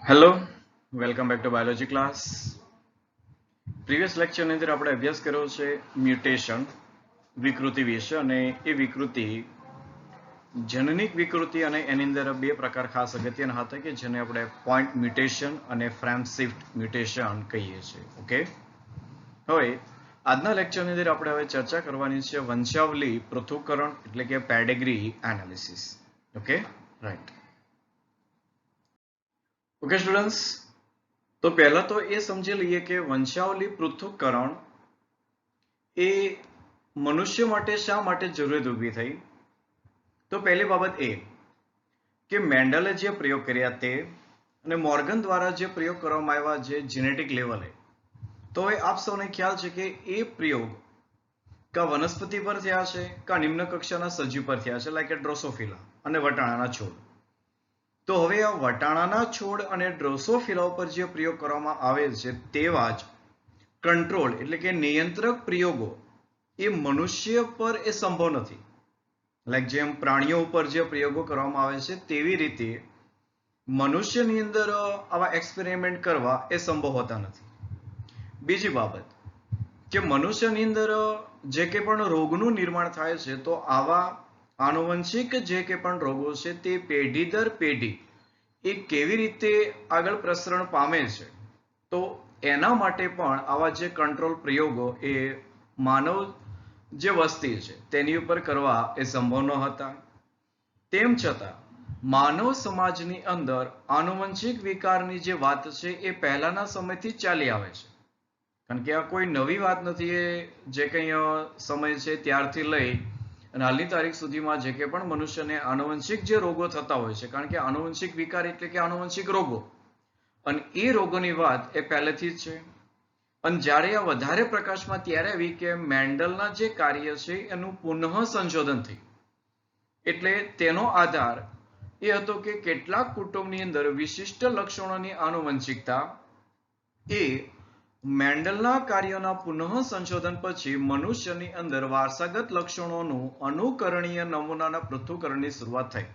Hello, welcome back to biology class. Previous લેક્ચરની અંદર આપણે અભ્યાસ કર્યો છે મ્યુટેશન વિકૃતિ વિશે, અને એ વિકૃતિ જનનિક વિકૃતિ, અને એની અંદર બે પ્રકાર ખાસ અગત્યના હતા કે જેને આપણે પોઈન્ટ મ્યુટેશન અને ફ્રેમ શિફ્ટ મ્યુટેશન કહીએ છીએ. ઓકે, હવે આજના લેક્ચરની અંદર આપણે હવે ચર્ચા કરવાની છે વંશાવલી પૃથ્થકરણ એટલે કે Pedigree analysis. Okay, right. Okay students, તો પહેલા તો એ સમજી લઈએ કે વંશાવલી પૃથ્થકરણ એ મનુષ્ય માટે શા માટે જરૂરિયાત ઊભી થઈ. તો પહેલી બાબત એ કે મેન્ડલે જે પ્રયોગ કર્યા તે અને મોર્ગન દ્વારા જે પ્રયોગ કરવામાં આવ્યા જે જીનેટિક લેવલે, તો એ આપ સૌને ખ્યાલ છે કે એ પ્રયોગ કા વનસ્પતિ પર થયા છે કા નિમ્ન કક્ષાના સજીવ પર થયા છે, લાઈક ડ્રોસોફિલા અને વટાણાના છોડ. તો હવે આ વટાણાના છોડ અને ડ્રોસોફિલા ઉપર જે પ્રયોગ કરવામાં આવે છે તેવા જ કંટ્રોલ એટલે કે નિયંત્રક પ્રયોગો એ મનુષ્ય પર એ સંભવ નથી. લાઈક જેમ પ્રાણીઓ ઉપર જે પ્રયોગો કરવામાં આવે છે તેવી રીતે મનુષ્યની અંદર આવા એક્સપેરિમેન્ટ કરવા એ સંભવ હોતા નથી. બીજી બાબત કે મનુષ્યની અંદર જે કે પણ રોગનું નિર્માણ થાય છે તો આવા આનુવંશિક જે કે પણ રોગો છે તે પેઢી દર પેઢી એ કેવી રીતે આગળ પ્રસરણ પામે છે, તો એના માટે પણ આવા જે કંટ્રોલ પ્રયોગો એ માનવ જે વસ્તી છે તેની ઉપર કરવા એ સંભવ ન હતા. તેમ છતાં માનવ સમાજની અંદર આનુવંશિક વિકારની જે વાત છે એ પહેલાના સમયથી ચાલી આવે છે, કારણ કે આ કોઈ નવી વાત નથી. એ જે કંઈ સમય છે ત્યારથી લઈ અને હાલની તારીખ સુધીમાં જે કે પણ મનુષ્યને આનુવંશિક જે રોગો થતા હોય છે, કારણ કે આનુવંશિક વિકાર એટલે કે આનુવંશિક રોગો, અને એ રોગોની વાત એ પહેલેથી જ છે. અને જ્યારે આ વધારે પ્રકાશમાં ત્યારે આવી કે મેન્ડલના જે કાર્ય છે એનું પુનઃ સંશોધન થયું. એટલે તેનો આધાર એ હતો કે કેટલાક કુટુંબની અંદર વિશિષ્ટ લક્ષણોની આનુવંશિકતા એ મેન્ડલના કાર્યોના પુનઃ સંશોધન પછી મનુષ્યની અંદર વારસાગત લક્ષણોનું અનુકરણીય નમૂનાના પૃથ્થકરણની શરૂઆત થઈ.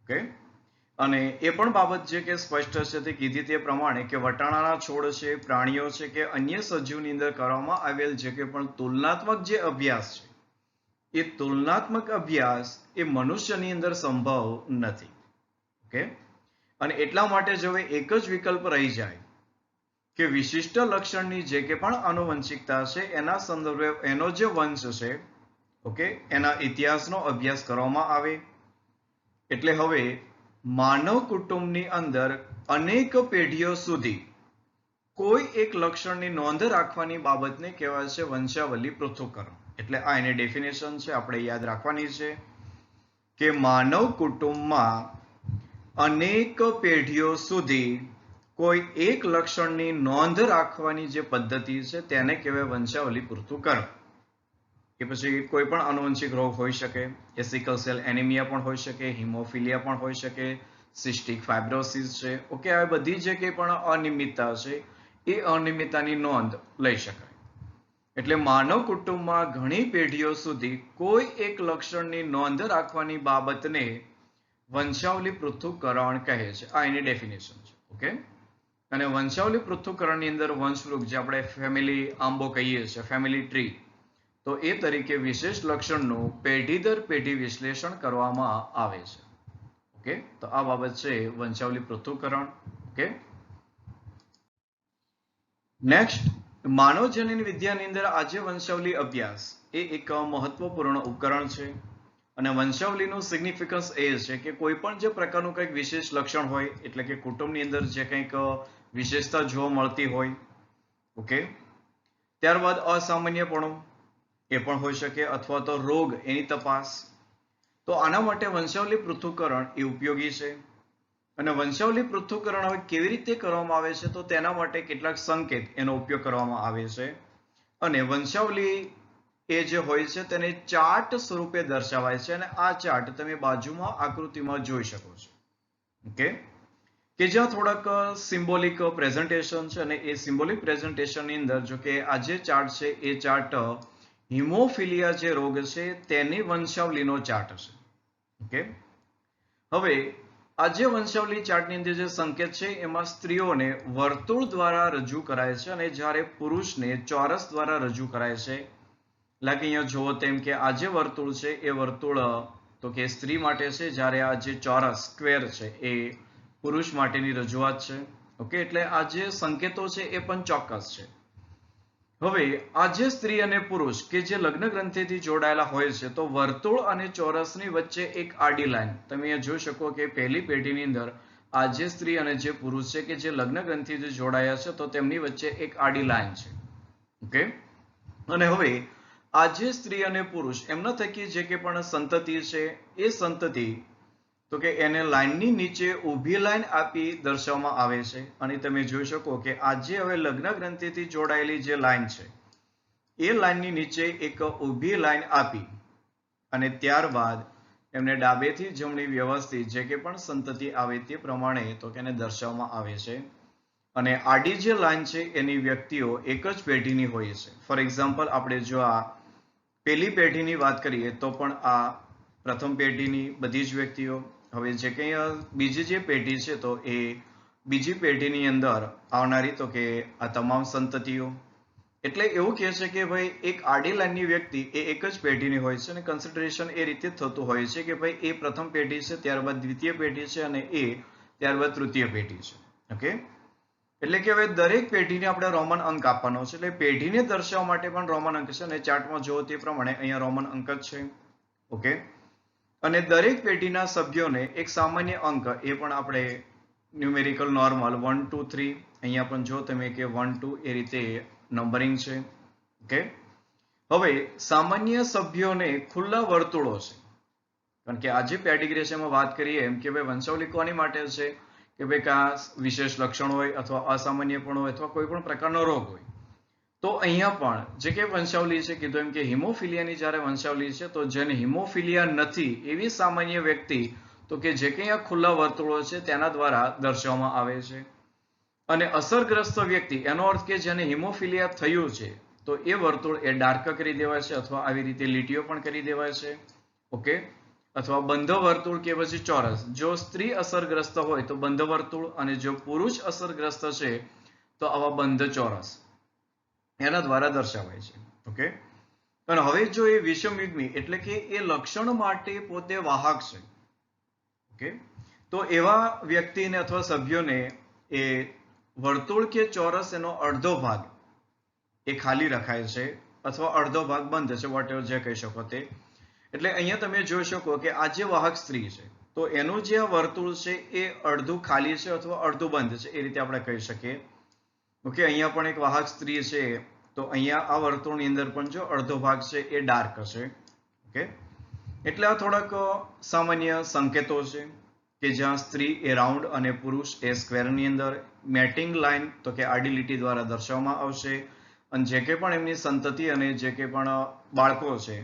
ઓકે, અને એ પણ બાબત જે કે સ્પષ્ટ છે તે કીધી તે પ્રમાણે કે વટાણાના છોડ છે, પ્રાણીઓ છે કે અન્ય સજીવની અંદર કરવામાં આવેલ જે કે પણ તુલનાત્મક જે અભ્યાસ છે એ તુલનાત્મક અભ્યાસ એ મનુષ્યની અંદર સંભવ નથી. ઓકે, અને એટલા માટે જો એક જ વિકલ્પ રહી જાય કે વિશિષ્ટ લક્ષણની જે કે પણ આનુવંશિકતા છે એના સંદર્ભે એનો જે વંશ છે, ઓકે, એના ઇતિહાસનો અભ્યાસ કરવામાં આવે. એટલે હવે માનવ કુટુંબની અંદર અનેક પેઢીઓ સુધી કોઈ એક લક્ષણની નોંધ રાખવાની બાબતને કહેવાય છે વંશાવલી પૃથ્થકરણ. એટલે આ એની ડેફિનેશન છે, આપણે યાદ રાખવાની છે કે માનવ કુટુંબમાં અનેક પેઢીઓ સુધી કોઈ એક લક્ષણની નોંધ રાખવાની જે પદ્ધતિ છે તેને કહેવાય વંશાવલી પૃથ્થકરણ. કે પછી કોઈ પણ આનુવંશિક રોગ હોઈ શકે, એ સિકલ સેલ એનિમિયા પણ હોઈ શકે, હિમોફિલિયા પણ હોઈ શકે, સિસ્ટિક ફાઇબ્રોસિસ છે. ઓકે, આ બધી જે કંઈ પણ અનિયમિતતા છે એ અનિયમિતતાની નોંધ લઈ શકાય. એટલે માનવ કુટુંબમાં ઘણી પેઢીઓ સુધી કોઈ એક લક્ષણની નોંધ રાખવાની બાબતને વંશાવલી પૃથ્થકરણ કહે છે. આ એની ડેફિનેશન છે. ઓકે, અને વંશાવલી પૃથ્થકરણની અંદર વંશવૃક્ષ જે આપણે ફેમિલી આંબો કહીએ છીએ, ફેમિલી ટ્રી, તો એ તરીકે વિશેષ લક્ષણનું પેઢી દર પેઢી વિશ્લેષણ કરવામાં આવે છે. ઓકે, તો આ બાબત છે વંશાવલી પૃથ્થકરણ. ઓકે, નેક્સ્ટ, માનવજનન વિદ્યાની અંદર આજે વંશાવલી અભ્યાસ એ એક મહત્વપૂર્ણ ઉપકરણ છે. અને વંશાવલીનું સિગ્નિફિકન્સ એ છે કે કોઈ પણ જે પ્રકારનું કંઈક વિશેષ લક્ષણ હોય, એટલે કે કુટુંબની અંદર જે કંઈક વિશેષતા જોવા મળતી હોય, ઓકે, ત્યારબાદ અસામાન્યપણું એ પણ હોઈ શકે, અથવા તો રોગ એની તપાસ. તો આના માટે વંશાવલી પૃથ્થકરણ એ ઉપયોગી છે. અને વંશાવલી પૃથ્થકરણ હવે કેવી રીતે કરવામાં આવે છે, તો તેના માટે કેટલાક સંકેત એનો ઉપયોગ કરવામાં આવે છે. અને વંશાવલી એ જે હોય છે તેને ચાર્ટ સ્વરૂપે દર્શાવાય છે, અને આ ચાર્ટ તમે બાજુમાં આકૃતિમાં જોઈ શકો છો. ઓકે, કે જ્યાં થોડાક સિમ્બોલિક પ્રેઝન્ટેશન છે, અને એ સિમ્બોલિક પ્રેઝન્ટેશનની અંદર જો કે આ જે ચાર્ટ છે એ ચાર્ટ હિમોફિલિયા જે રોગ છે તેની વંશાવલીનો ચાર્ટ છે. ઓકે, હવે આ જે વંશાવલી ચાર્ટની અંદર જે સંકેત છે એમાં સ્ત્રીઓને વર્તુળ દ્વારા રજૂ કરાય છે અને જ્યારે પુરુષને ચોરસ દ્વારા રજૂ કરાય છે. એટલે કે અહીંયા જુઓ તેમ કે આ જે વર્તુળ છે એ વર્તુળ તો કે સ્ત્રી માટે છે, જ્યારે આ જે ચોરસ સ્ક્વેર છે એ પુરુષ માટેની રજૂઆત છે. ઓકે, એટલે આ જે સંકેતો છે એ પણ ચોક્કસ છે. હવે આ જે સ્ત્રી અને પુરુષ કે જે લગ્ન ગ્રંથિથી જોડાયેલા હોય છે, તો વર્તુળ અને ચોરસની વચ્ચે એક આડી લાઈન તમે અહીંયા જોઈ શકો કે પહેલી પેઢીની અંદર આ જે સ્ત્રી અને જે પુરુષ છે કે જે લગ્ન ગ્રંથિથી જોડાયા છે, તો તેમની વચ્ચે એક આડી લાઈન છે. ઓકે, અને હવે આ જે સ્ત્રી અને પુરુષ એમના થકી જે કે પણ સંતતિ છે એ સંતતિ તો કે એને લાઈનની નીચે ઊભી લાઈન આપી દર્શાવવામાં આવે છે. અને તમે જોઈ શકો કે આ જે હવે લગ્ન ગ્રંથિથી જોડાયેલી જે લાઈન છે એ લાઈનની નીચે એક ઊભી લાઈન આપી અને ત્યારબાદ એમને ડાબેથી જમણી વ્યવસ્થિત જે કે પણ સંતતિ આવે તે પ્રમાણે તો કે એને દર્શાવવામાં આવે છે. અને આડી જે લાઈન છે એની વ્યક્તિઓ એક જ પેઢીની હોય છે. ફોર એક્ઝામ્પલ, આપણે જો આ પહેલી પેઢીની વાત કરીએ તો પણ આ પ્રથમ પેઢીની બધી જ વ્યક્તિઓ. હવે જે કંઈ બીજી જે પેઢી છે તો એ બીજી પેઢીની અંદર આવનારી તો કે આ તમામ સંતતિઓ. એટલે એવું કહે છે કે ભાઈ એક આડી લાઈનની વ્યક્તિ એ એક જ પેઢીની હોય છે અને કન્સિડરેશન એ રીતે થતું હોય છે કે ભાઈ એ પ્રથમ પેઢી છે, ત્યારબાદ દ્વિતીય પેઢી છે અને એ ત્યારબાદ તૃતીય પેઢી છે. ઓકે, એટલે કે હવે દરેક પેઢીને આપણે રોમન અંક આપવાનો છે. એટલે પેઢીને દર્શાવવા માટે પણ રોમન અંક છે અને ચાર્ટમાં જુઓ તે પ્રમાણે અહીંયા રોમન અંક જ છે. ઓકે, અને દરેક પેઢીના સભ્યોને એક સામાન્ય અંક એ પણ આપણે ન્યુમેરિકલ નોર્મલ 1 2 3 અહીંયા પણ જો તમે કે 1 2 એ રીતે નંબરિંગ છે. ઓકે, હવે સામાન્ય સભ્યોને ખુલ્લા વર્તુળો છે, કારણ કે આજે પેડિગ્રેશનમાં વાત કરીએ એમ કે ભાઈ વંશાવલી કોની માટે છે કે ભાઈ કા વિશેષ લક્ષણ હોય અથવા અસામાન્ય પણ હોય અથવા કોઈ પણ પ્રકારનો રોગ હોય. તો અહીંયા પણ જે કે વંશાવલી છે કીધું એમ કે હિમોફિલિયાની જ્યારે વંશાવલી છે તો જેને હિમોફિલિયા નથી એવી સામાન્ય વ્યક્તિ તો કે જે કંઈ આ ખુલ્લા વર્તુળો છે તેના દ્વારા દર્શાવવામાં આવે છે. અને અસરગ્રસ્ત વ્યક્તિ એનો અર્થ કે જેને હિમોફિલિયા થયું છે તો એ વર્તુળ એ ડાર્ક કરી દેવાય છે અથવા આવી રીતે લીટીઓ પણ કરી દેવાય છે. ઓકે, અથવા બંધ વર્તુળ કે પછી ચોરસ. જો સ્ત્રી અસરગ્રસ્ત હોય તો બંધ વર્તુળ અને જો પુરુષ અસરગ્રસ્ત છે તો આવા બંધ ચોરસ એના દ્વારા દર્શાવાય છે. ઓકે, અને હવે જો એ વિષમયુગ્મી એટલે કે એ લક્ષણ માટે પોતે વાહક છે. ઓકે, તો એવા વ્યક્તિને અથવા સભ્યોને એ વર્તુળ કે ચોરસ એનો અડધો ભાગ એ ખાલી રખાય છે અથવા અડધો ભાગ બંધ છે, વોટ એવર જે કહી શકો તે. એટલે અહીંયા તમે જોઈ શકો કે આ જે વાહક સ્ત્રી છે તો એનું જે વર્તુળ છે એ અડધું ખાલી છે અથવા અડધું બંધ છે, એ રીતે આપણે કહી શકીએ. ઓકે, અહીંયા પણ એક વાહક સ્ત્રી છે તો અહીંયા આ વર્તુળની અંદર પણ જો અડધો ભાગ છે એ ડાર્ક હશે. ઓકે, એટલે આ થોડાક સામાન્ય સંકેતો છે કે જ્યાં સ્ત્રી એ રાઉન્ડ અને પુરુષ એ સ્ક્વેરની અંદર મેટિંગ લાઈન તો કે આડી લીટી દ્વારા દર્શાવવામાં આવશે. અને જે કે પણ એમની સંતતિ અને જે કે પણ બાળકો છે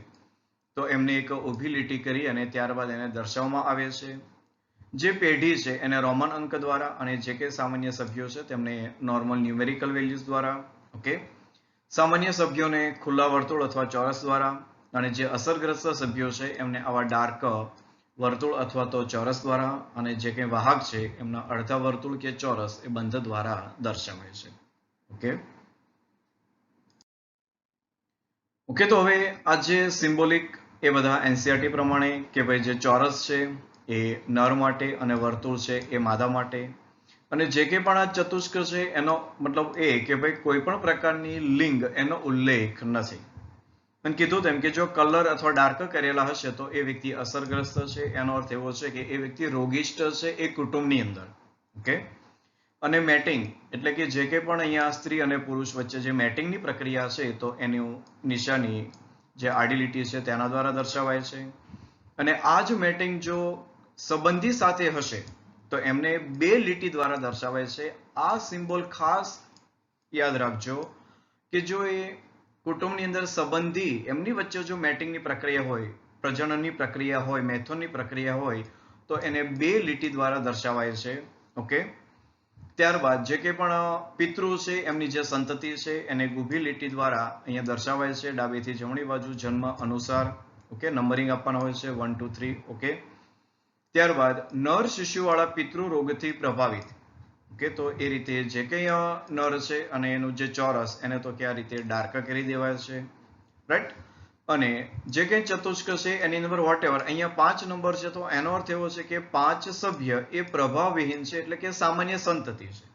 તો એમને એક ઊભી લીટી કરી અને ત્યારબાદ એને દર્શાવવામાં આવે છે. જે પેઢી છે એને રોમન અંક દ્વારા અને જે કે સામાન્ય સભ્યો છે તેમને નોર્મલ ન્યુમેરિકલ વેલ્યુઝ દ્વારા. ઓકે, સામાન્ય સભ્યોને ખુલ્લા વર્તુળ અથવા ચોરસ દ્વારા અને જે અસરગ્રસ્ત સભ્યો છે એમને આવા ડાર્ક વર્તુળ અથવા તો ચોરસ દ્વારા અને જે કંઈ વાહક છે એમના અડધા વર્તુળ કે ચોરસ એ બંધ દ્વારા દર્શાવાય છે. ઓકે, ઓકે, તો હવે આ જે સિમ્બોલિક એ બધા એનસીઆરટી પ્રમાણે કે ભાઈ જે ચોરસ છે એ નર માટે અને વર્તુળ છે એ માદા માટે. અને જે કે પણ આ ચતુષ્ક છે એનો મતલબ એ કે ભાઈ કોઈ પણ પ્રકારની લિંગ એનો ઉલ્લેખ નથી. અને કીધું તેમ કે જો કલર અથવા ડાર્ક કરેલા હશે તો એ વ્યક્તિ અસરગ્રસ્ત છે, એનો અર્થ એવો છે કે એ વ્યક્તિ રોગિષ્ટ છે એ કુટુંબની અંદર. ઓકે, અને મેટિંગ એટલે કે જે કે પણ અહીંયા સ્ત્રી અને પુરુષ વચ્ચે જે મેટિંગની પ્રક્રિયા છે તો એની નિશાની જે આડી લીટી છે તેના દ્વારા દર્શાવાય છે. અને આ જ મેટિંગ જો સંબંધી સાથે હશે તો એમને બે લીટી દ્વારા દર્શાવાય છે. આ સિમ્બોલ ખાસ યાદ રાખજો કે જો એ કુટુંબની અંદર સંબંધી એમની વચ્ચે જો મેટિંગની પ્રક્રિયા હોય, પ્રજનનની પ્રક્રિયા હોય, મેથોનની પ્રક્રિયા હોય તો એને બે લીટી દ્વારા દર્શાવાય છે. ઓકે, ત્યારબાદ જે કે પણ પિતૃ છે એમની જે સંતતિ છે એને ઊભી લીટી દ્વારા અહીંયા દર્શાવાય છે ડાબેથી જમણી બાજુ જન્મ અનુસાર. ઓકે, નંબરિંગ આપવાના હોય છે 1 2 3. ઓકે, ત્યારબાદ નર શિશુવાળા પિતૃ રોગથી પ્રભાવિત. ઓકે, તો એ રીતે જે કંઈ નર છે અને એનું જે ચોરસ એને તો કે આ રીતે ડાર્ક કરી દેવાય છે, રાઈટ. અને જે કંઈ ચતુષ્ક છે એની નંબર વોટ એવર, અહીંયા 5 નંબર છે, તો એનો અર્થ એવો છે કે 5 સભ્ય એ પ્રભાવવિહીન છે, એટલે કે સામાન્ય સંતતિ છે.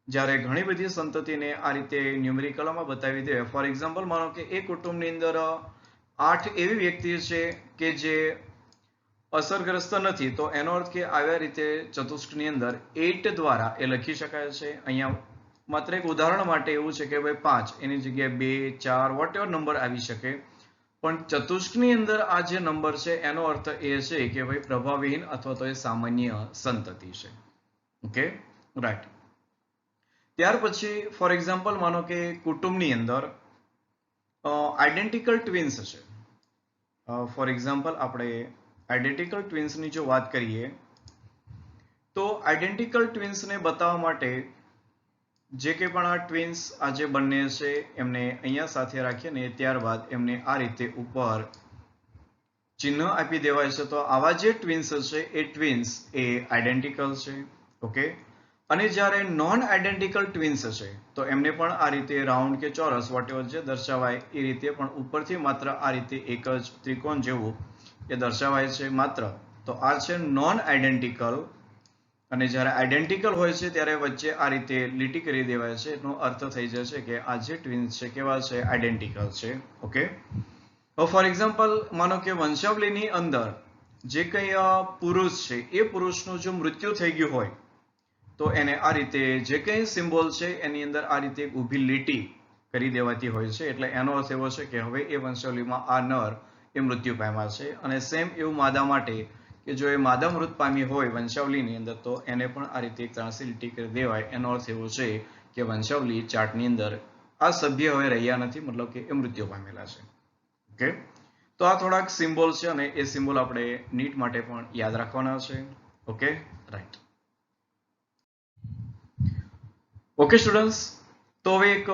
જ્યારે ઘણી બધી સંતતિને આ રીતે ન્યુમેરિકલમાં બતાવી દે, ફોર એક્ઝામ્પલ માનો કે એક કુટુંબની અંદર 8 એવી વ્યક્તિ છે કે જે અસરગ્રસ્ત નથી, તો એનો અર્થ કે આવી રીતે ચતુષ્કની અંદર 8 દ્વારા એ લખી શકાય છે. અહીંયા માત્ર એક ઉદાહરણ માટે એવું છે કે ભાઈ 5 એની જગ્યાએ 2, 4 વોટ એવર નંબર આવી શકે, પણ ચતુષ્કની અંદર આ જે નંબર છે એનો અર્થ એ છે કે ભાઈ પ્રભાવવિહીન અથવા તો એ સામાન્ય સંતતિ છે. Okay, right. ત્યાર પછી ફોર એક્ઝામ્પલ માનો કે કુટુંબની અંદર આઈડેન્ટિકલ ટ્વિન્સ છે. ફોર એક્ઝામ્પલ આપણે આઈડેન્ટિકલ ટ્વિન્સની જો વાત કરીએ તો આઈડેન્ટિકલ ટ્વિન્સને બતાવવા માટે જે કંઈ પણ આ ટ્વિન્સ આ જે બંને છે એમને અહીંયા સાથે રાખીએ ને ત્યારબાદ એમને આ રીતે ઉપર ચિહ્ન આપી દેવાય છે. તો આવા જે ટ્વિન્સ છે એ ટ્વિન્સ એ આઈડેન્ટિકલ છે. ઓકે, અને જ્યારે નોન આઈડેન્ટિકલ ટ્વિન્સ છે તો એમને પણ આ રીતે રાઉન્ડ કે ચોરસ વોટેવર જે દર્શાવાય એ રીતે પણ ઉપરથી માત્ર આ રીતે એક જ ત્રિકોણ જેવું એ દર્શાવાય છે માત્ર. તો આ છે નોન આઈડેન્ટિકલ, અને જ્યારે આઈડેન્ટિકલ હોય છે ત્યારે વચ્ચે આ રીતે લીટી કરી દેવાય છે. એનો અર્થ થઈ જશે કે આ જે ટ્વિન્સ છે કેવા છે, આઈડેન્ટિકલ છે. ઓકે, તો ફોર એક્ઝામ્પલ માનો કે વંશાવલીની અંદર જે કંઈ પુરુષ છે એ પુરુષનું જો મૃત્યુ થઈ ગયું હોય તો એને આ રીતે જે કંઈ સિમ્બોલ છે એની અંદર આ રીતે એક ઊભી લીટી કરી દેવાતી હોય છે. એટલે એનો અર્થ એવો છે કે હવે એ વંશાવલીમાં આ નર એ મૃત્યુ પામ્યા છે. અને સેમ એવું માદા માટે કે જો એ માદા મૃત પામી હોય વંશાવલીની અંદર તો એને પણ આ રીતે એક ત્રાંસી લીટી કરી દેવાય. એનો અર્થ એવો છે કે વંશાવલી ચાર્ટની અંદર આ સભ્ય હવે રહ્યા નથી, મતલબ કે એ મૃત્યુ પામેલા છે. ઓકે, તો આ થોડાક સિમ્બોલ છે અને એ સિમ્બોલ આપણે નીટ માટે પણ યાદ રાખવાના છે. Okay, right. ઓકે સ્ટુડન્ટ્સ, તો હવે એક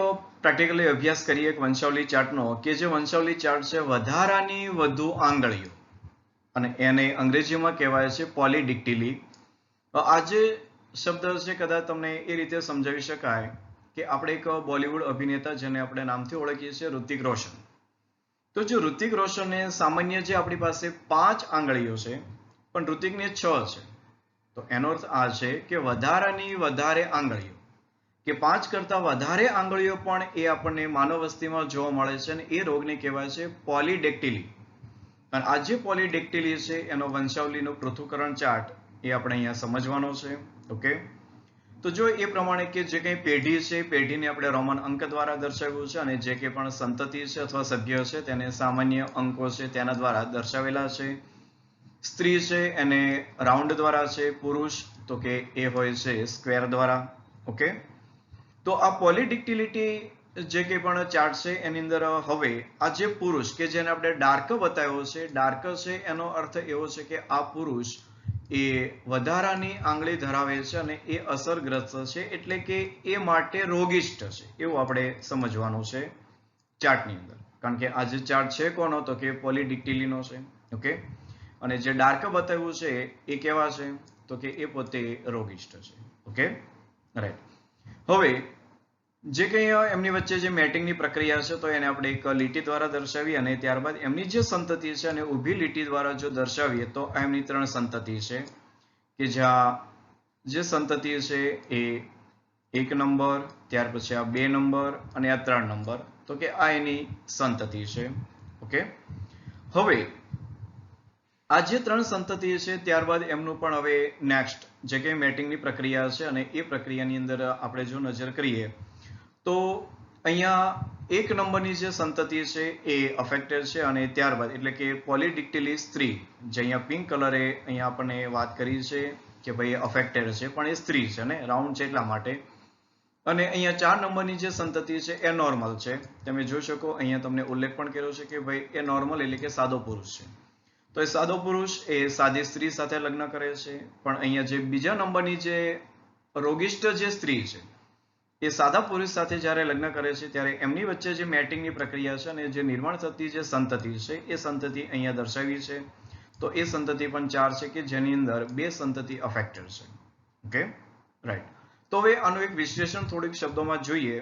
પ્રેક્ટિકલી અભ્યાસ કરીએ એક વંશાવલી ચાર્ટનો, કે જે વંશાવલી ચાર્ટ છે વધારાની વધુ આંગળીઓ, અને એને અંગ્રેજીમાં કહેવાય છે પોલીડિક્ટિલી. આ જે શબ્દ છે કદાચ તમને એ રીતે સમજાવી શકાય કે આપણે એક બોલિવૂડ અભિનેતા જેને આપણે નામથી ઓળખીએ છીએ ઋતિક રોશન. તો જો ઋતિક રોશનને સામાન્ય જે આપણી પાસે 5 આંગળીઓ છે પણ ઋતિકને 6 છે, તો એનો અર્થ આ છે કે વધારાની વધારે આંગળીઓ કે 5 કરતા વધારે આંગળીઓ પણ એ આપણને માનવ વસ્તીમાં જોવા મળે છે, અને એ રોગને કહેવાય છે પોલીડેક્ટિલી. અને આ જે પોલીડેક્ટિલી છે એનો વંશાવલીનું પૃથ્થકરણ ચાર્ટ એ આપણે અહીંયા સમજવાનો છે. ઓકે, તો જો એ પ્રમાણે કે જે કંઈ પેઢી છે પેઢીને આપણે રોમન અંક દ્વારા દર્શાવ્યું છે, અને જે કંઈ પણ સંતતિ છે અથવા સભ્ય છે તેને સામાન્ય અંકો છે તેના દ્વારા દર્શાવેલા છે. સ્ત્રી છે એને રાઉન્ડ દ્વારા છે, પુરુષ તો કે એ હોય છે સ્ક્વેર દ્વારા. ઓકે, તો આ પોલીડિક્ટિલિટી જે કંઈ પણ ચાર્ટ છે એની અંદર હવે આ જે પુરુષ કે જેને આપણે ડાર્ક બતાવ્યો છે, ડાર્ક છે એનો અર્થ એવો છે કે આ પુરુષ એ વધારાની આંગળી ધરાવે છે અને એ અસરગ્રસ્ત છે, એટલે કે એ માટે રોગિષ્ટ છે એવું આપણે સમજવાનું છે ચાર્ટની અંદર. કારણ કે આ જે ચાર્ટ છે કોનો, તો કે પોલીડિક્ટિલીનો છે. ઓકે, અને જે ડાર્ક બતાવ્યું છે એ કેવા છે, તો કે એ પોતે રોગિષ્ટ છે. Okay, right. હવે જે કંઈ એમની વચ્ચે જે મેટિંગની પ્રક્રિયા છે તો એને આપણે એક લીટી દ્વારા દર્શાવી, અને ત્યારબાદ એમની જે સંતતિ છે અને ઊભી લીટી દ્વારા જો દર્શાવીએ તો એમની 3 સંતતિ છે કે જ્યાં જે સંતતિ છે એ 1 નંબર, ત્યાર પછી આ 2 નંબર અને આ 3 નંબર, તો કે આ એની સંતતિ છે. ઓકે, હવે આ જે 3 સંતતિ છે ત્યારબાદ એમનું પણ હવે નેક્સ્ટ જે કંઈ મેટિંગની પ્રક્રિયા છે, અને એ પ્રક્રિયાની અંદર આપણે જો નજર કરીએ તો અહીંયા 1 નંબરની જે સંતતિ છે એ અફેક્ટેડ છે, અને ત્યારબાદ એટલે કે પોલીડિક્ટિલી સ્ત્રી, જે અહીંયા પિંક કલરે અહીંયા આપણને વાત કરી છે કે ભાઈ અફેક્ટેડ છે, પણ એ સ્ત્રી છે ને રાઉન્ડ છે એટલા માટે. અને અહીંયા 4 નંબરની જે સંતતિ છે એ નોર્મલ છે. તમે જોઈ શકો અહીંયા તમને ઉલ્લેખ પણ કર્યો છે કે ભાઈ એ નોર્મલ એટલે કે સાદો પુરુષ છે. તો એ સાદો પુરુષ એ સાદી સ્ત્રી સાથે લગ્ન કરે છે, પણ અહીંયા જે બીજા નંબરની જે રોગિષ્ટ જે સ્ત્રી છે એ સાદા પુરુષ સાથે જ્યારે લગ્ન કરે છે ત્યારે એમની વચ્ચે જે મેટિંગની પ્રક્રિયા છે અને જે નિર્માણ થતી જે સંતતિ છે એ સંતતિ અહીંયા દર્શાવી છે. તો એ સંતતિ પણ 4 છે કે જેની અંદર 2 સંતતિ અફેક્ટેડ છે. Okay, right. તો હવે આનું એક વિશ્લેષણ થોડીક શબ્દોમાં જોઈએ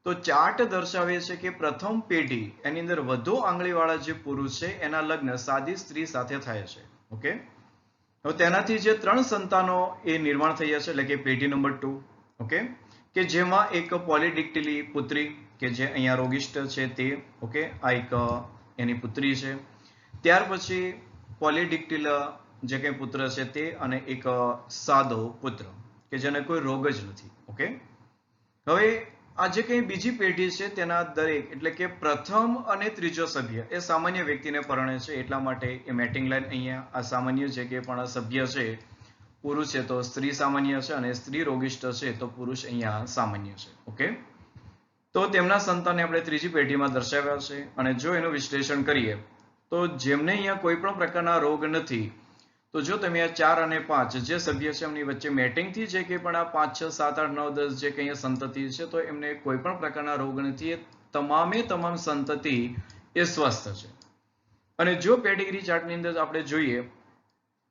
તો ચાર્ટ દર્શાવે છે કે પ્રથમ પેઢી એની અંદર વધુ આંગળીવાળા જે પુરુષ છે એના લગ્ન સાદી સ્ત્રી સાથે થાય છે. ઓકે, હવે તેનાથી જે 3 સંતાનો એ નિર્માણ થયા છે એટલે કે પેઢી નંબર 2. ઓકે, કે જેમાં એક પોલિડિક્ટિલી પુત્રી કે જે અહીંયા રોગિષ્ટ છે તે. ઓકે, આ એક એની પુત્રી છે. ત્યાર પછી પોલિડિક્ટિલ જે કંઈ પુત્ર છે તે અને એક સાદો પુત્ર કે જેને કોઈ રોગ જ નથી. ઓકે, હવે આ જે કંઈ બીજી પેઢી છે તેના દરેક એટલે કે પ્રથમ અને ત્રીજો સભ્ય એ સામાન્ય વ્યક્તિને પરણે છે, એટલા માટે એ મેટિંગ લાઈન અહીંયા આ સામાન્ય છે કે પણ સભ્ય છે પુરુષ છે તો સ્ત્રી સામાન્ય છે અને સ્ત્રી રોગિષ્ટ છે તો પુરુષ અહીંયા સામાન્ય છે. ઓકે, તો તેમના સંતાનને આપણે ત્રીજી પેઢીમાં દર્શાવ્યા છે. અને જો એનું વિશ્લેષણ કરીએ તો જેમને અહીંયા કોઈ પણ પ્રકારના રોગ નથી, તો જો તમે આ 4 અને 5 જે સભ્ય છે એમની વચ્ચે મેટિંગથી જે કંઈ પણ આ 5, 6, 7, 8, 9, 10 જે કંઈ સંતતિ છે તો એમને કોઈ પણ પ્રકારના રોગ નથી. એ તમામે તમામ સંતતિ એ સ્વસ્થ છે. અને જો પેડિગ્રી ચાર્ટની અંદર આપણે જોઈએ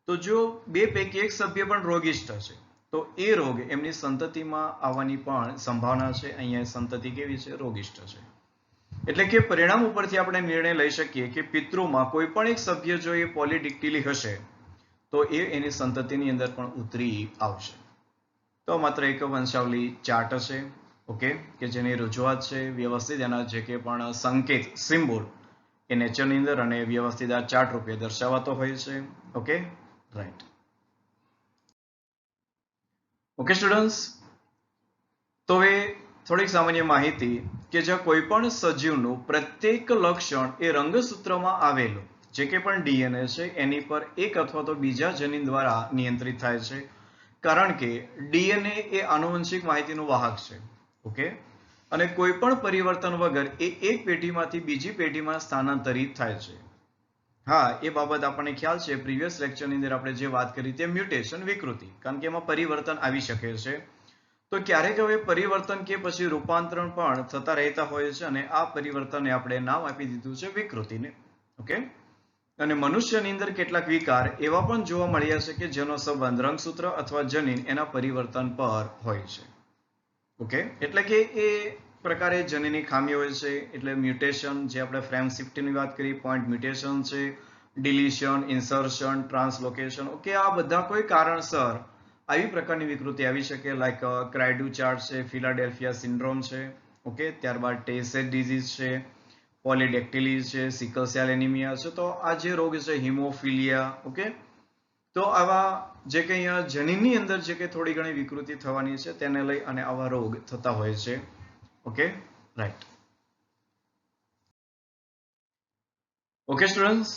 તો જો 2 પૈકી એક સભ્ય પણ રોગિષ્ટ છે તો એ રોગ એમની સંતતિમાં આવવાની પણ સંભાવના છે. અહીંયા સંતતિ કેવી છે? રોગિષ્ટ છે. એટલે કે પરિણામ ઉપરથી આપણે નિર્ણય લઈ શકીએ કે પિતૃમાં કોઈ પણ એક સભ્ય જો એ પોલિડિક્ટિલી હશે તો એ એની સંતતિની અંદર પણ ઉતરી આવશે. તો માત્ર એક વંશાવલી ચાર્ટ છે. ઓકે, કે જેની રજૂઆત છે વ્યવસ્થિત એના જે કે પણ સંકેત સિમ્બોલ એ નેચરની અંદર અને વ્યવસ્થિત આ ચાર્ટ રૂપે દર્શાવાતો હોય છે. Okay, right. ઓકે સ્ટુડન્ટ્સ, તો હવે થોડીક સામાન્ય માહિતી કે જ્યાં કોઈ પણ સજીવનું પ્રત્યેક લક્ષણ એ રંગસૂત્રમાં આવેલું જે કે પણ ડીએનએ છે એની પર એક અથવા તો બીજા જનીન દ્વારા નિયંત્રિત થાય છે. કારણ કે ડીએનએ એ આનુવંશિક માહિતીનું વાહક છે. ઓકે, અને કોઈ પણ પરિવર્તન વગર એ એક પેઢીમાંથી બીજી પેઢીમાં સ્થાનાંતરિત થાય છે. હા, એ બાબત આપણને ખ્યાલ છે પ્રીવિયસ લેક્ચરની અંદર આપણે જે વાત કરી તે મ્યુટેશન, વિકૃતિ, કારણ કે એમાં પરિવર્તન આવી શકે છે. તો ક્યારેક હવે પરિવર્તન કે પછી રૂપાંતરણ પણ થતા રહેતા હોય છે અને આ પરિવર્તનને આપણે નામ આપી દીધું છે વિકૃતિને. ઓકે, અને મનુષ્યની અંદર કેટલાક વિકાર એવા પણ જોવા મળ્યા છે કે જેનો સંબંધ રંગસૂત્ર અથવા જનીન એના પરિવર્તન પર હોય છે. ઓકે, એટલે કે એ પ્રકારે જનીનની ખામી હોય છે. એટલે મ્યુટેશન, જે આપણે ફ્રેમ શિફ્ટની વાત કરી, પોઈન્ટ મ્યુટેશન છે, ડિલીશન, ઇન્સર્શન, ટ્રાન્સલોકેશન. ઓકે, આ બધા કોઈ કારણસર આવી પ્રકારની વિકૃતિ આવી શકે. લાઈક ક્રાઇડુ ચાર્ટ છે, ફિલાડેલ્ફિયા સિન્ડ્રોમ છે. ઓકે, ત્યારબાદ ટે સેટ ડિઝીઝ છે, પોલિડેક્ટિલી છે, સિકલ સેલ એનિમિયા છે. તો આ જે રોગ છે હિમોફિલિયા. ઓકે, તો આવા જે કંઈ જનીનની અંદર જે કંઈ થોડી ઘણી વિકૃતિ થવાની છે તેને લઈ અને આવા રોગ થતા હોય છે. Okay, right. ઓકે સ્ટુડન્ટ્સ,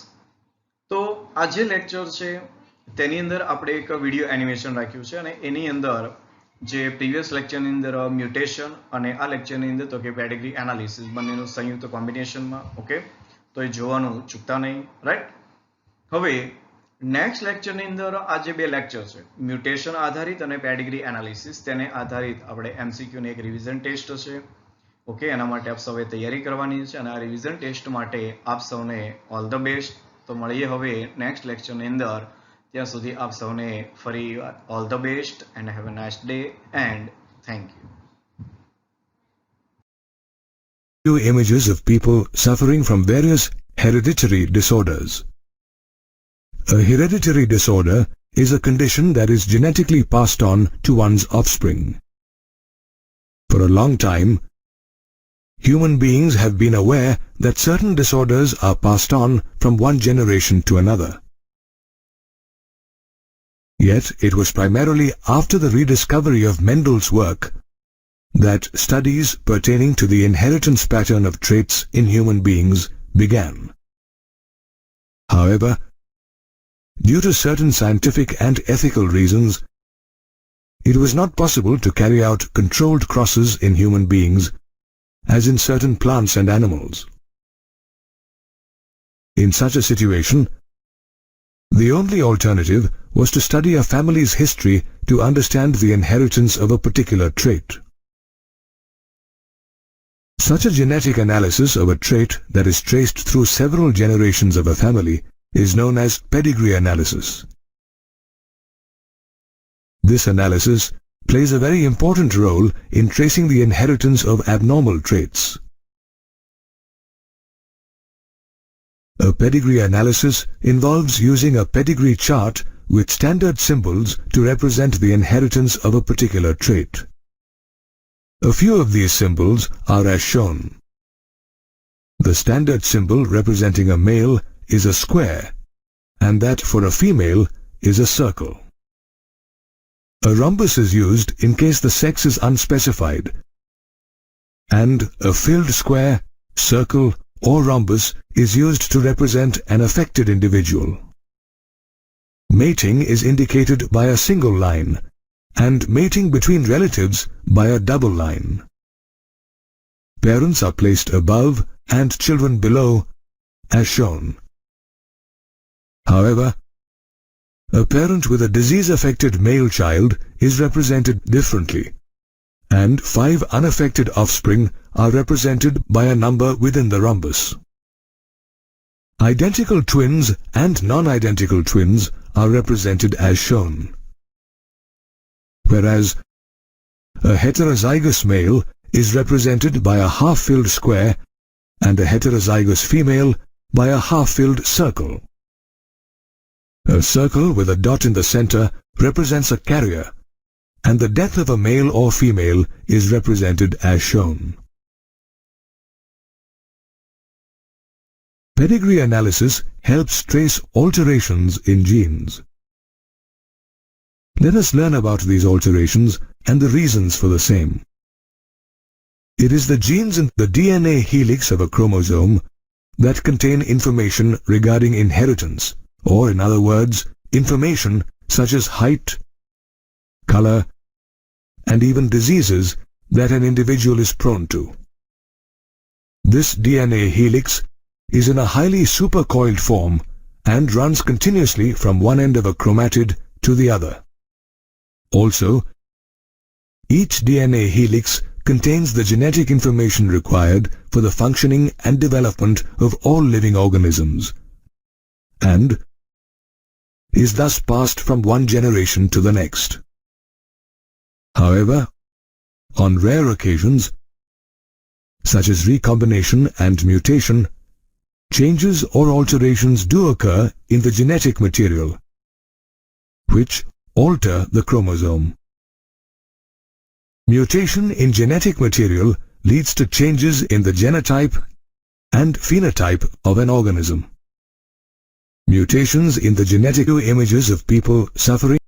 તો આ જે લેક્ચર છે તેની અંદર આપણે એક વિડીયો એનિમેશન રાખ્યું છે અને એની અંદર જે પ્રીવિયસ લેક્ચરની અંદર મ્યુટેશન અને આ લેક્ચરની અંદર તો કે પેડિગ્રી એનાલિસિસ બંનેનું સંયુક્ત કોમ્બિનેશનમાં. ઓકે, તો એ જોવાનું ચૂકતા નહીં. રાઈટ. હવે નેક્સ્ટ લેક્ચરની અંદર આ જે 2 લેક્ચર છે મ્યુટેશન આધારિત અને પેડિગ્રી એનાલિસિસ, તેને આધારિત આપણે એમસીક્યુ ની એક રિવિઝન ટેસ્ટ છે. ઓકે, એના માટે આપ સૌએ તૈયારી કરવાની છે અને આ રિવિઝન ટેસ્ટ માટે આપ સૌને ઓલ ધ બેસ્ટ. તો મળીએ હવે નેક્સ્ટ લેક્ચરની અંદર. ત્યાં સુધી આપ સૌને ફરી all the best and have a nice day and thank you. Few images of people suffering from various hereditary disorders. A hereditary disorder is a condition that is genetically passed on to one's offspring. For a long time, human beings have been aware that certain disorders are passed on from one generation to another. Yet it was primarily after the rediscovery of Mendel's work that studies pertaining to the inheritance pattern of traits in human beings began. However, due to certain scientific and ethical reasons, it was not possible to carry out controlled crosses in human beings as in certain plants and animals. In such a situation, the only alternative was to study a family's history to understand the inheritance of a particular trait. Such a genetic analysis of a trait that is traced through several generations of a family is known as pedigree analysis. This analysis plays a very important role in tracing the inheritance of abnormal traits. A pedigree analysis involves using a pedigree chart with standard symbols to represent the inheritance of a particular trait. A few of these symbols are as shown. The standard symbol representing a male is a square, and that for a female is a circle. A rhombus is used in case the sex is unspecified, and a filled square, circle, or rhombus is used to represent an affected individual. Mating is indicated by a single line, and mating between relatives by a double line. Parents are placed above and children below, as shown. However, a parent with a disease-affected male child is represented differently, and 5 unaffected offspring are represented by a number within the rhombus. Identical twins and non-identical twins are represented as shown. Whereas a heterozygous male is represented by a half-filled square and a heterozygous female by a half-filled circle. A circle with a dot in the center represents a carrier, and the death of a male or female is represented as shown. Pedigree analysis helps trace alterations in genes. Let us learn about these alterations and the reasons for the same. It is the genes in the DNA helix of a chromosome that contain information regarding inheritance, or in other words, information such as height, color, and even diseases that an individual is prone to. This DNA helix is in a highly supercoiled form and runs continuously from one end of a chromatid to the other. Also, each DNA helix contains the genetic information required for the functioning and development of all living organisms, and is thus passed from one generation to the next. However, on rare occasions, such as recombination and mutation, changes or alterations do occur in the genetic material, which alter the chromosome. Mutation in genetic material leads to changes in the genotype and phenotype of an organism. Mutations in the genetic images of people suffering